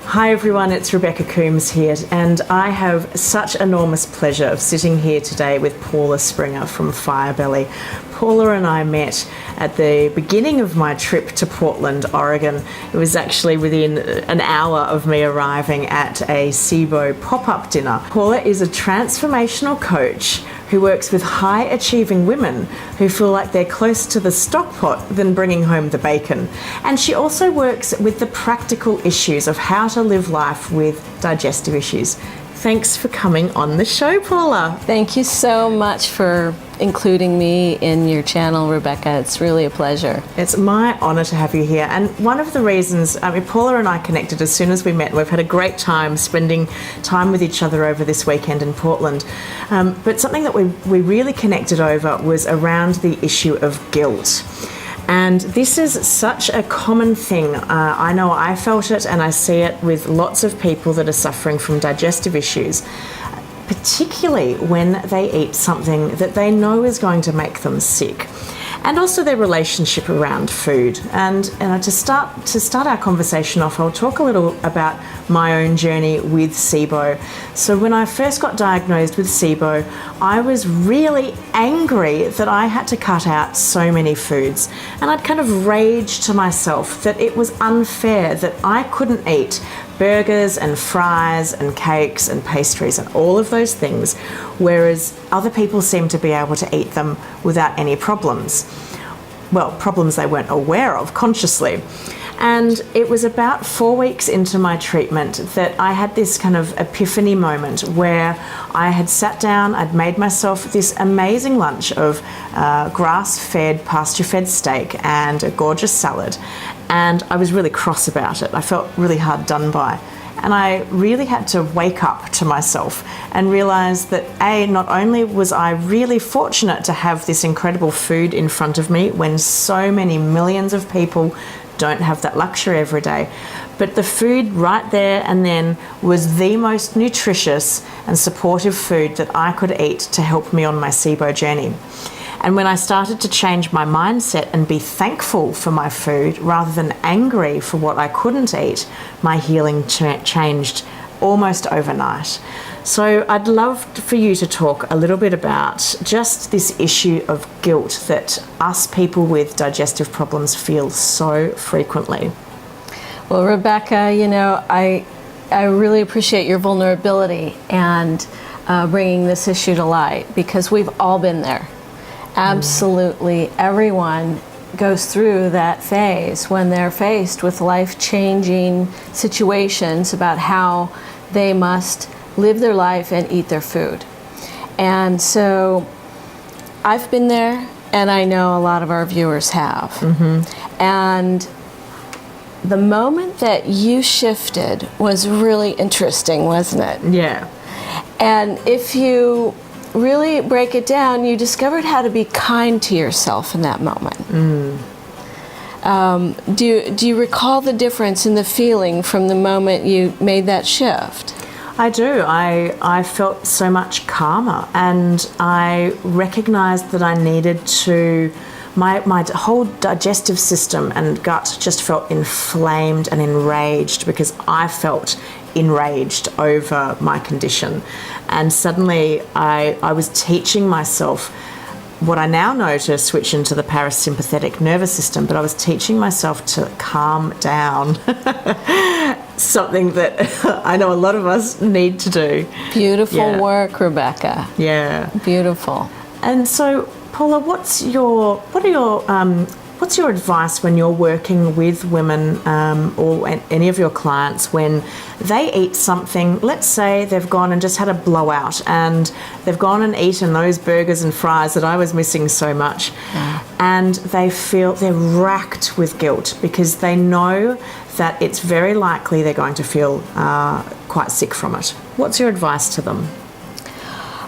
Hi everyone, it's Rebecca Coomes here, and I have such enormous pleasure of sitting here today with Paula Springer from Firebelly. Paula and I met at the beginning of my trip to Portland, Oregon. It was actually within an hour of me arriving at a SIBO pop-up dinner. Paula is a transformational coach who works with high-achieving women who feel like they're closer to the stock pot than bringing home the bacon. And she also works with the practical issues of how to live life with digestive issues. Thanks for coming on the show, Paula. Thank you so much for including me in your channel, Rebecca. It's really a pleasure. It's my honour to have you here. And one of the reasons, Paula and I connected as soon as we met. We've had a great time spending time with each other over this weekend in Portland. But something that we really connected over was around the issue of guilt. And this is such a common thing. I know I felt it, and I see it with lots of people that are suffering from digestive issues, particularly when they eat something that they know is going to make them sick. And also their relationship around food. And to start our conversation off, I'll talk a little about my own journey with SIBO. So when I first got diagnosed with SIBO, I was really angry that I had to cut out so many foods. And I'd kind of raged to myself that it was unfair that I couldn't eat burgers and fries and cakes and pastries and all of those things, whereas other people seem to be able to eat them without any problems. Well, problems they weren't aware of consciously. And it was about 4 weeks into my treatment that I had this kind of epiphany moment where I had sat down, I'd made myself this amazing lunch of grass-fed, pasture-fed steak and a gorgeous salad. And I was really cross about it. I felt really hard done by. And I really had to wake up to myself and realize that not only was I really fortunate to have this incredible food in front of me when so many millions of people don't have that luxury every day, but the food right there and then was the most nutritious and supportive food that I could eat to help me on my SIBO journey. And when I started to change my mindset and be thankful for my food rather than angry for what I couldn't eat, my healing changed almost overnight. So I'd love for you to talk a little bit about just this issue of guilt that us people with digestive problems feel so frequently. Well, Rebecca, I really appreciate your vulnerability and bringing this issue to light, because we've all been there. Absolutely everyone goes through that phase when they're faced with life-changing situations about how they must live their life and eat their food. And so I've been there, and I know a lot of our viewers have. Mm-hmm. And the moment that you shifted was really interesting, wasn't it? Yeah. And if you really break it down, you discovered how to be kind to yourself in that moment. Do you recall the difference in the feeling from the moment you made that shift? I do. I felt so much calmer, and I recognized that I needed to, my whole digestive system and gut just felt inflamed and enraged because I felt enraged over my condition. And suddenly I was teaching myself what I now know to switch into the parasympathetic nervous system, but I was teaching myself to calm down. Something that I know a lot of us need to do. Beautiful work, Rebecca. Yeah. Beautiful. And so, Paula, what's your advice when you're working with women or any of your clients when they eat something? Let's say they've gone and just had a blowout and they've gone and eaten those burgers and fries that I was missing so much, and they feel they're racked with guilt because they know that it's very likely they're going to feel quite sick from it. What's your advice to them?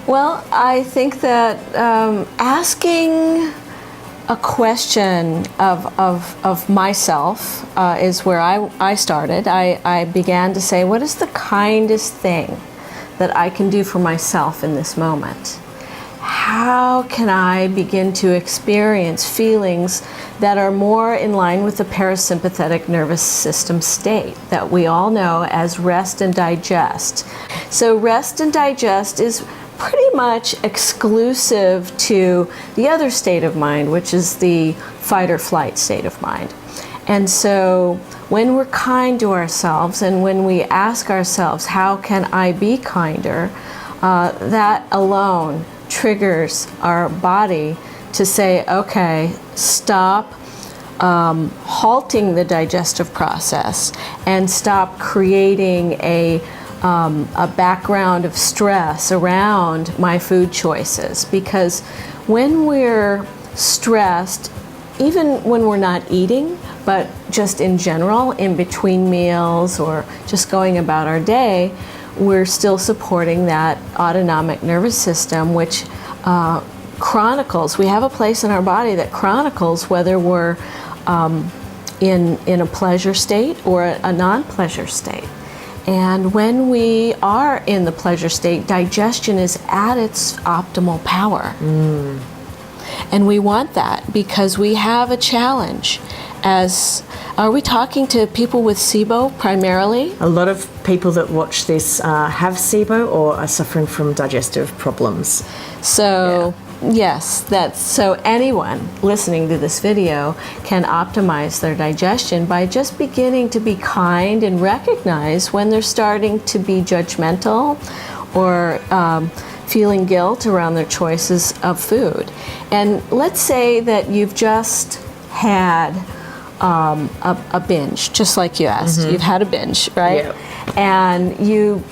Well, I think that asking a question of myself is where I started. I began to say, what is the kindest thing that I can do for myself in this moment? how can I begin to experience feelings that are more in line with the parasympathetic nervous system state that we all know as rest and digest. So rest and digest is pretty much exclusive to the other state of mind, which is the fight or flight state of mind. And so when we're kind to ourselves and when we ask ourselves, how can I be kinder, that alone triggers our body to say, okay, stop halting the digestive process and stop creating a background of stress around my food choices. Because when we're stressed, even when we're not eating, but just in general, in between meals or just going about our day, we're still supporting that autonomic nervous system, which chronicles. We have a place in our body that chronicles whether we're in a pleasure state or a non-pleasure state. And when we are in the pleasure state, digestion is at its optimal power. And we want that because we have a challenge. Are we talking to people with SIBO primarily? A lot of people that watch this have SIBO or are suffering from digestive problems. So yes, so anyone listening to this video can optimize their digestion by just beginning to be kind and recognize when they're starting to be judgmental or feeling guilt around their choices of food. And let's say that you've just had a binge, just like you asked. You've had a binge, right? Yep. And you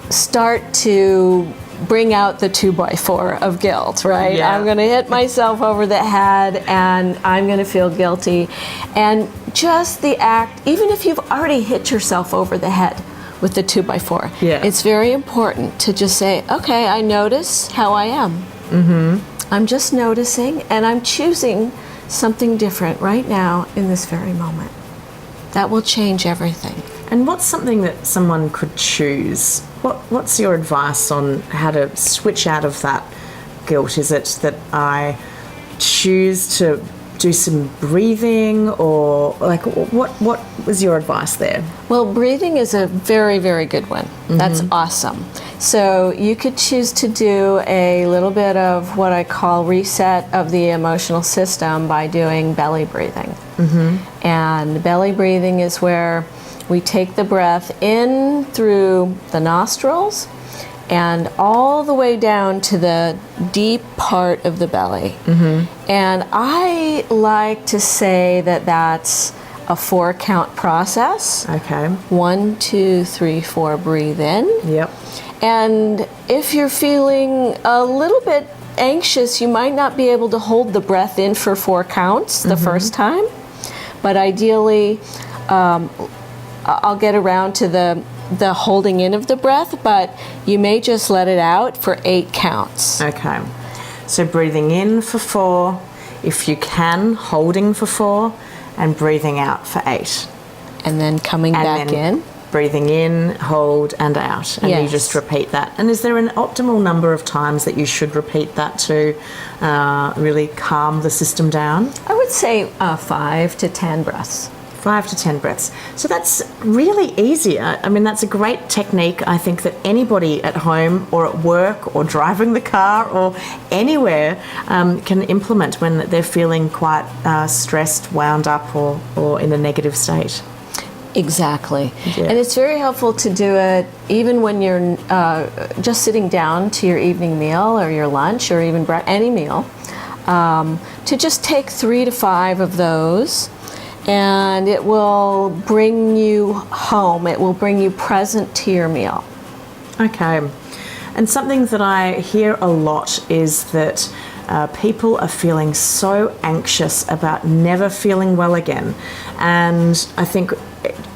start to bring out the 2x4 of guilt, right? Yeah. I'm going to hit myself over the head and I'm going to feel guilty. And just the act, even if you've already hit yourself over the head with the 2x4, it's very important to just say, okay, I notice how I am. I'm just noticing and I'm choosing something different right now in this very moment. That will change everything. And what's something that someone could choose? What's your advice on how to switch out of that guilt? Is it that I choose to do some breathing, or like what was your advice there? Well, breathing is a very, very good one. That's awesome. So you could choose to do a little bit of what I call reset of the emotional system by doing belly breathing. And belly breathing is where we take the breath in through the nostrils and all the way down to the deep part of the belly. And I like to say that that's a 4-count process. Okay. 1, 2, 3, 4, breathe in. Yep. And if you're feeling a little bit anxious, you might not be able to hold the breath in for 4 counts the first time. But ideally, I'll get around to the holding in of the breath, but you may just let it out for 8 counts. Okay. So breathing in for 4, if you can, holding for 4, and breathing out for 8. And then coming back in. Breathing in, hold, and out. And you just repeat that. And is there an optimal number of times that you should repeat that to really calm the system down? I would say 5 to 10 breaths. 5 to 10 breaths. So that's really easy. I mean, that's a great technique. I think that anybody at home or at work or driving the car or anywhere can implement when they're feeling quite stressed, wound up, or in a negative state. Exactly. Yeah. And it's very helpful to do it even when you're just sitting down to your evening meal or your lunch or even any meal, to just take 3 to 5 of those. And it will bring you home. It will bring you present to your meal. Okay. And something that I hear a lot is that people are feeling so anxious about never feeling well again. And I think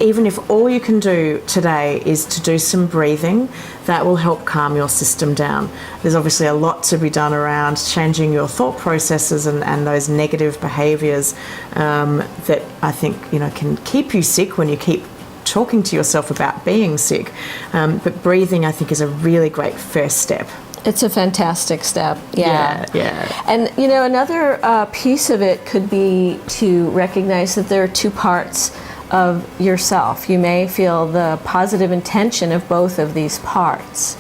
even if all you can do today is to do some breathing, that will help calm your system down. There's obviously a lot to be done around changing your thought processes and those negative behaviours that I think can keep you sick when you keep talking to yourself about being sick. But breathing, I think, is a really great first step. It's a fantastic step. Yeah. Yeah. And, you know, another piece of it could be to recognize that there are two parts of yourself. You may feel the positive intention of both of these parts.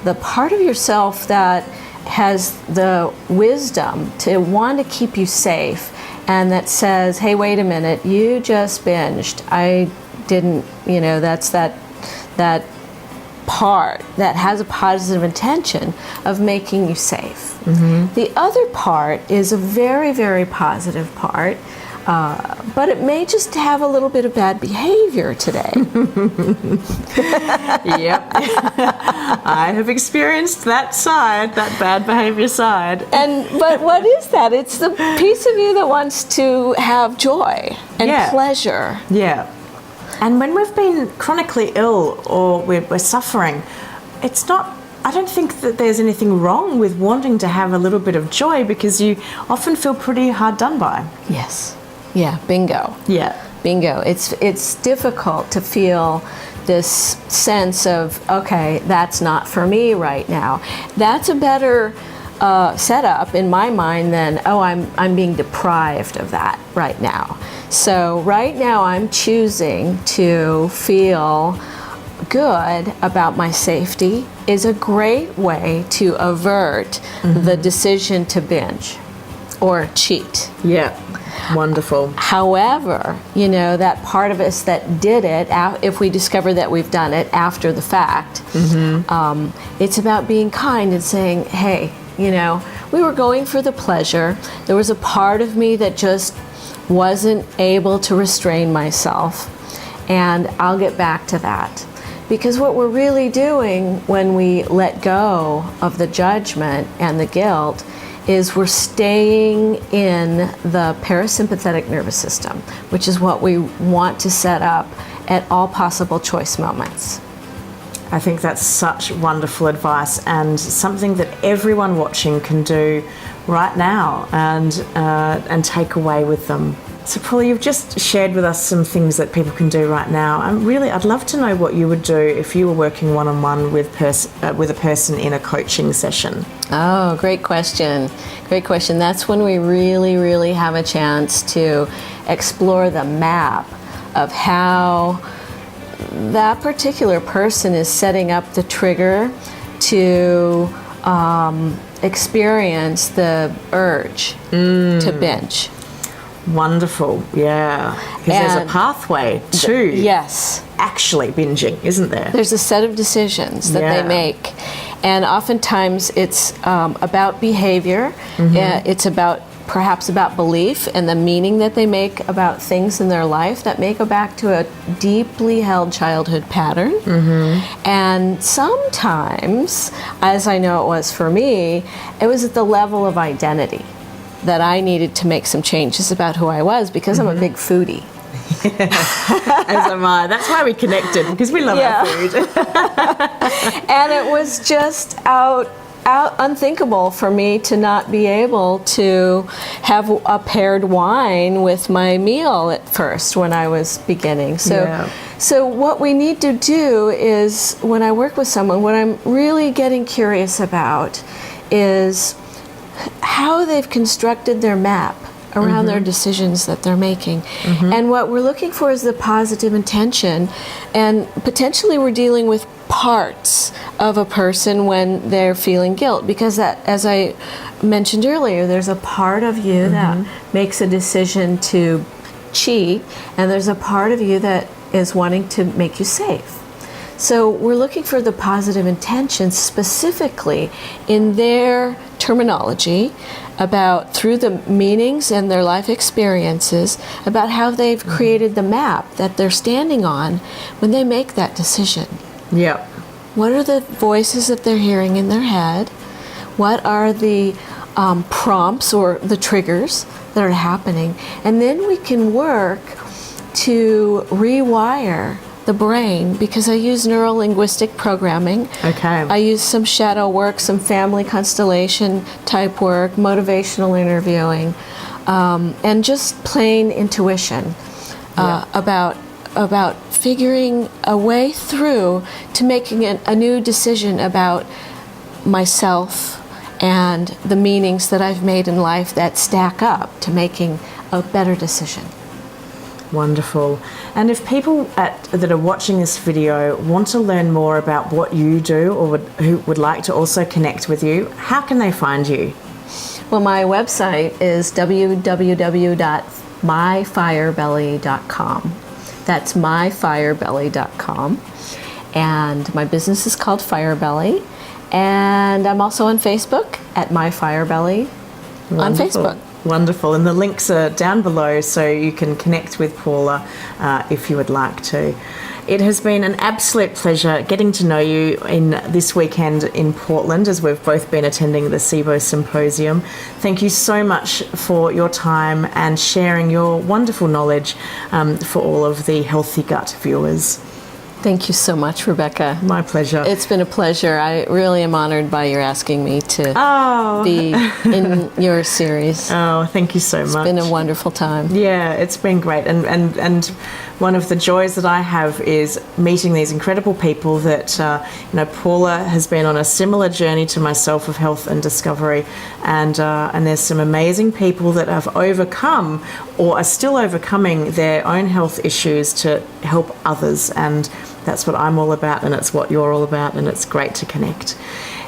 The part of yourself that has the wisdom to want to keep you safe and that says, hey, wait a minute, you just binged. I didn't, you know, that's that part that has a positive intention of making you safe. The other part is a very, very positive part, but it may just have a little bit of bad behavior today. Yep. I have experienced that side, that bad behavior side. But what is that? It's the piece of you that wants to have joy and pleasure. Yeah. And when we've been chronically ill or we're suffering, it's not, I don't think that there's anything wrong with wanting to have a little bit of joy because you often feel pretty hard done by. Yes. Yeah, bingo. Yeah. Bingo. It's difficult to feel this sense of, okay, that's not for me right now. That's a better setup in my mind than, oh, I'm being deprived of that right now. So right now I'm choosing to feel good about my safety is a great way to avert the decision to binge or cheat. Yeah. Wonderful. However, you know, that part of us that did it, if we discover that we've done it after the fact, it's about being kind and saying, hey, you know, we were going for the pleasure. There was a part of me that just wasn't able to restrain myself, and I'll get back to that. Because what we're really doing when we let go of the judgment and the guilt is we're staying in the parasympathetic nervous system, which is what we want to set up at all possible choice moments. I think that's such wonderful advice and something that everyone watching can do right now and take away with them. So Paula, you've just shared with us some things that people can do right now. I'd love to know what you would do if you were working one-on-one with a person in a coaching session. Oh, great question. Great question. That's when we really, really have a chance to explore the map of how that particular person is setting up the trigger to experience the urge to binge. Wonderful, yeah. Because there's a pathway to actually binging, isn't there? There's a set of decisions that they make. And oftentimes it's about behavior. It's perhaps about belief and the meaning that they make about things in their life that may go back to a deeply held childhood pattern. And sometimes, as I know it was for me, it was at the level of identity that I needed to make some changes about who I was because I'm a big foodie. As am I. That's why we connected, because we love our food. And it was just unthinkable for me to not be able to have a paired wine with my meal at first when I was beginning. So what we need to do is, when I work with someone, what I'm really getting curious about is how they've constructed their map around their decisions that they're making. And what we're looking for is the positive intention, and potentially we're dealing with parts of a person when they're feeling guilt, because that, as I mentioned earlier, there's a part of you that makes a decision to cheat, and there's a part of you that is wanting to make you safe. So we're looking for the positive intention specifically in their terminology, about through the meanings and their life experiences, about how they've created the map that they're standing on when they make that decision. Yep. What are the voices that they're hearing in their head? What are the prompts or the triggers that are happening? And then we can work to rewire the brain, because I use neuro-linguistic programming. Okay. I use some shadow work, some family constellation type work, motivational interviewing, and just plain intuition about figuring a way through to making a new decision about myself and the meanings that I've made in life that stack up to making a better decision. Wonderful. And if people that are watching this video want to learn more about what you do, or who would like to also connect with you, how can they find you? Well, my website is www.myfirebelly.com. That's myfirebelly.com. And my business is called Firebelly. And I'm also on Facebook at myfirebelly on Facebook. Wonderful. And the links are down below so you can connect with Paula if you would like to. It has been an absolute pleasure getting to know you in this weekend in Portland, as we've both been attending the SIBO Symposium. Thank you so much for your time and sharing your wonderful knowledge for all of the Healthy Gut viewers. Thank you so much, Rebecca. My pleasure. It's been a pleasure. I really am honored by your asking me to be in your series. Oh, thank you so much. It's been a wonderful time. Yeah, it's been great. And one of the joys that I have is meeting these incredible people that, Paula has been on a similar journey to myself of health and discovery. And there's some amazing people that have overcome or are still overcoming their own health issues to help others. And that's what I'm all about, and it's what you're all about, and it's great to connect.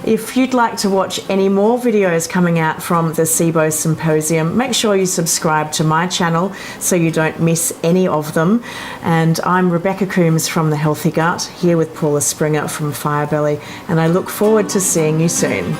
If you'd like to watch any more videos coming out from the SIBO Symposium, make sure you subscribe to my channel so you don't miss any of them. And I'm Rebecca Coomes from The Healthy Gut, here with Paula Springer from Firebelly, and I look forward to seeing you soon.